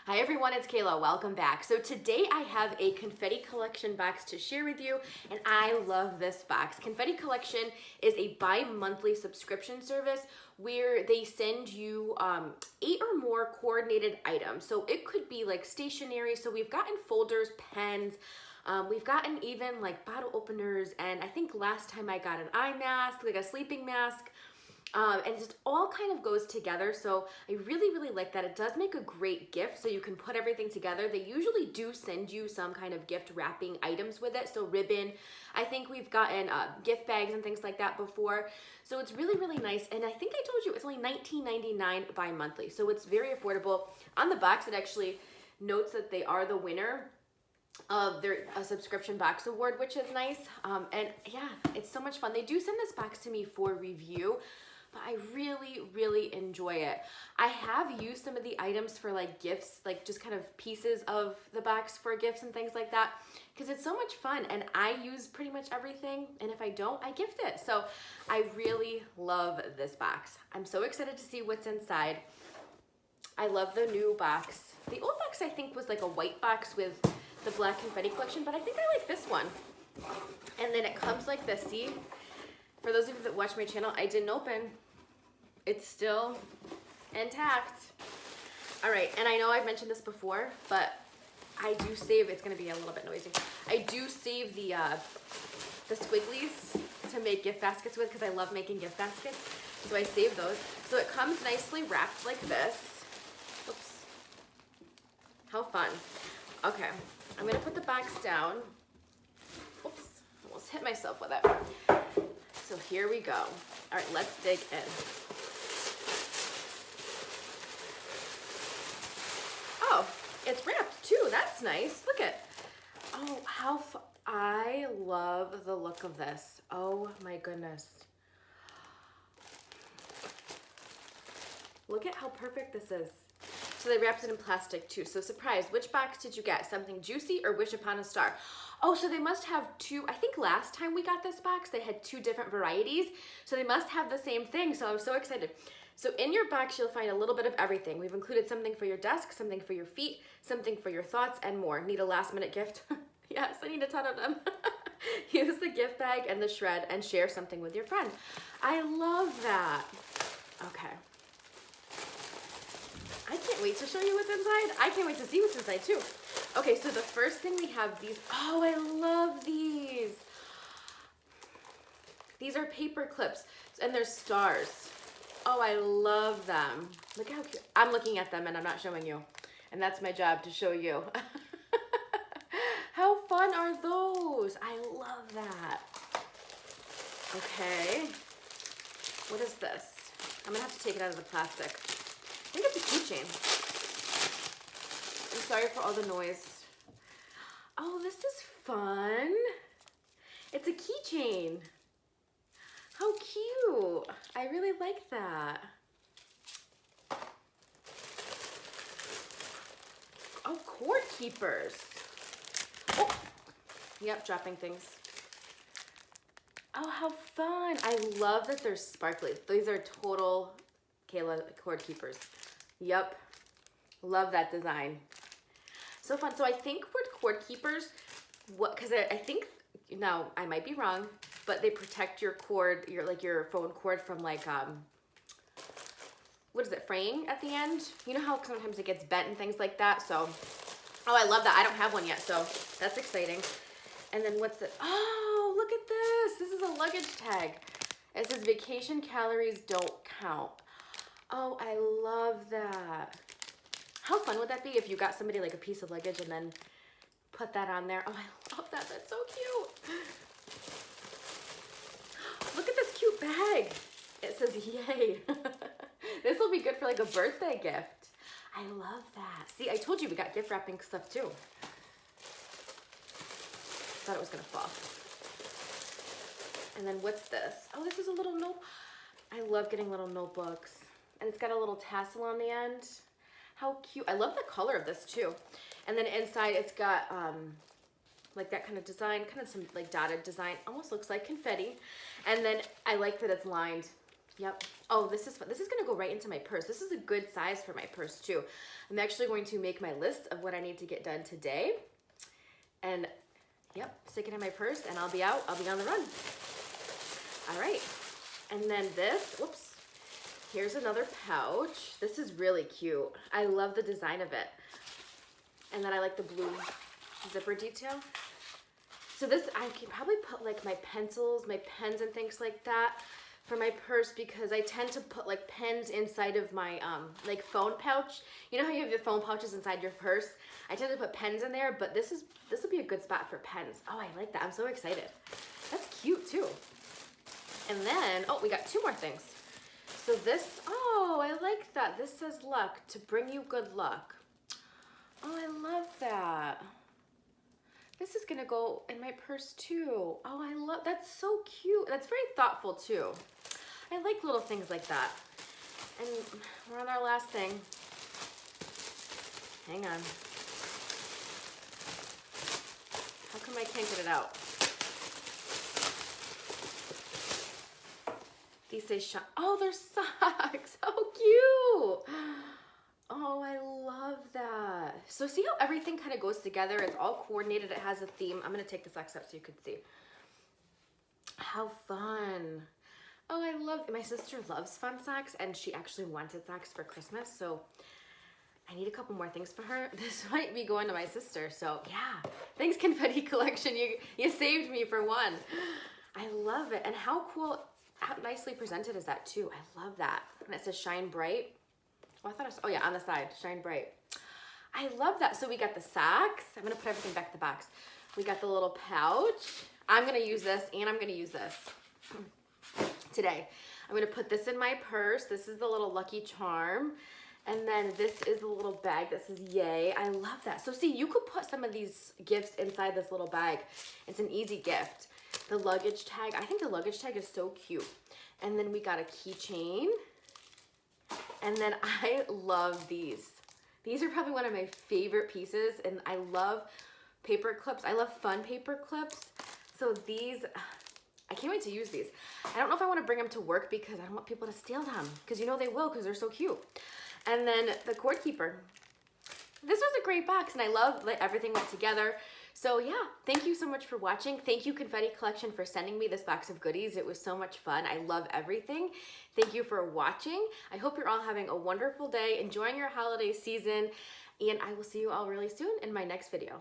Hi everyone, it's Kayla. Welcome back. So today I have a Confetti collection box to share with you, and I love this box. Confetti collection is a bi-monthly subscription service where they send you 8 or more coordinated items. So it could be like stationery. So we've gotten folders, pens, we've gotten even like bottle openers, and I think last time I got an eye mask, like a sleeping mask. And it just all kind of goes together. So I really like that. It does make a great gift, so you can put everything together. They usually do send you some kind of gift wrapping items with it. So ribbon, I think we've gotten gift bags and things like that before. So it's really nice. And I think I told you it's only $19.99 bi-monthly. So it's very affordable. On the box, it actually notes that they are the winner of their subscription box award, which is nice. And yeah, it's so much fun. They do send this box to me for review, but I really enjoy it. I have used some of the items for like gifts, like just kind of pieces of the box for gifts and things like that, because it's so much fun and I use pretty much everything, and if I don't, I gift it. So I really love this box. I'm so excited to see what's inside. I love the new box. The old box I think was like a white box with the black confetti collection, but I think I like this one. And then it comes like this. See, for those of you that watch my channel, I didn't open. It's still intact. All right, and I know I've mentioned this before, but I do save, it's gonna be a little bit noisy. I do save the squigglies to make gift baskets with, because I love making gift baskets. So I save those. So it comes nicely wrapped like this. Oops. How fun. Okay, I'm gonna put the box down. Oops, almost hit myself with it. So here we go. All right, let's dig in. Oh, it's wrapped too. That's nice. Look at, oh, I love the look of this. Oh my goodness. Look at how perfect this is. So they wrapped it in plastic too. So surprise, which box did you get? Something juicy or Wish Upon a Star? Oh, so they must have two. I think last time we got this box, they had two different varieties. So they must have the same thing. So I'm so excited. So in your box, you'll find a little bit of everything. We've included something for your desk, something for your feet, something for your thoughts, and more. Need a last minute gift? Yes, I need a ton of them. Use the gift bag and the shred and share something with your friend. I love that. Okay. I can't wait to show you what's inside. I can't wait to see what's inside too. Okay, so the first thing we have these. Oh, I love these. These are paper clips and they're stars. Oh, I love them. Look how cute. I'm looking at them and I'm not showing you. And that's my job, to show you. How fun are those? I love that. Okay. What is this? I'm gonna have to take it out of the plastic. I think it's a keychain. I'm sorry for all the noise. Oh, this is fun. It's a keychain. How cute. I really like that. Oh, cord keepers. Oh, yep, dropping things. Oh, how fun. I love that they're sparkly. These are total Kayla cord keepers. Yep, love that design. So fun. So I think cord keepers, because I think, now I might be wrong, but they protect your cord, your phone cord from like, what is it, fraying at the end? You know how sometimes it gets bent and things like that? So, oh, I love that. I don't have one yet, so that's exciting. And then what's the, oh, look at this. This is a luggage tag. It says vacation calories don't count. Oh, I love that. How fun would that be if you got somebody like a piece of luggage and then put that on there? Oh, I love that. That's so cute. Look at this cute bag. It says, yay. This will be good for like a birthday gift. I love that. See, I told you we got gift wrapping stuff too. Thought it was gonna fall. And then what's this? Oh, this is a little note. I love getting little notebooks. And it's got a little tassel on the end. How cute. I love the color of this too. And then inside it's got like that kind of design, kind of some like dotted design. Almost looks like confetti. And then I like that it's lined. Yep. Oh, this is gonna go right into my purse. This is a good size for my purse too. I'm actually going to make my list of what I need to get done today. And yep, stick it in my purse and I'll be out. I'll be on the run. All right. And then this, whoops, here's another pouch. This is really cute. I love the design of it. And then I like the blue zipper detail. So this, I can probably put like my pencils, my pens and things like that for my purse, because I tend to put like pens inside of my like phone pouch. You know how you have your phone pouches inside your purse? I tend to put pens in there, but this will be a good spot for pens. Oh, I like that. I'm so excited. That's cute too. And then, oh, we got 2 more things. So this, oh, I like that. This says luck, to bring you good luck. Oh, I love that. This is gonna go in my purse too. Oh, I love, that's so cute. That's very thoughtful too. I like little things like that. And we're on our last thing. Hang on. How come I can't get it out? These say shine. Oh, they're socks. How cute. Oh, I love that. So see how everything kind of goes together? It's all coordinated. It has a theme. I'm going to take the socks out so you could see. How fun. Oh, I love it. My sister loves fun socks, and she actually wanted socks for Christmas. So I need a couple more things for her. This might be going to my sister. So yeah, thanks Confetti Collection. You saved me for one. I love it. And how cool, how nicely presented is that too? I love that. And it says shine bright. Oh, I thought I saw, oh yeah, on the side, shine bright. I love that. So we got the socks. I'm gonna put everything back in the box. We got the little pouch. I'm gonna use this, and I'm gonna use this today. I'm gonna put this in my purse. This is the little Lucky Charm. And then this is the little bag that says yay. I love that. So see, you could put some of these gifts inside this little bag. It's an easy gift. The luggage tag, I think the luggage tag is so cute. And then we got a keychain. And then I love these. These are probably one of my favorite pieces, and I love paper clips. I love fun paper clips. So these, I can't wait to use these. I don't know if I want to bring them to work because I don't want people to steal them, because you know they will, because they're so cute. And then the cord keeper. This was a great box, and I love that everything went together. So yeah, thank you so much for watching. Thank you Confetti Collection for sending me this box of goodies. It was so much fun. I love everything. Thank you for watching. I hope you're all having a wonderful day, enjoying your holiday season, and I will see you all really soon in my next video.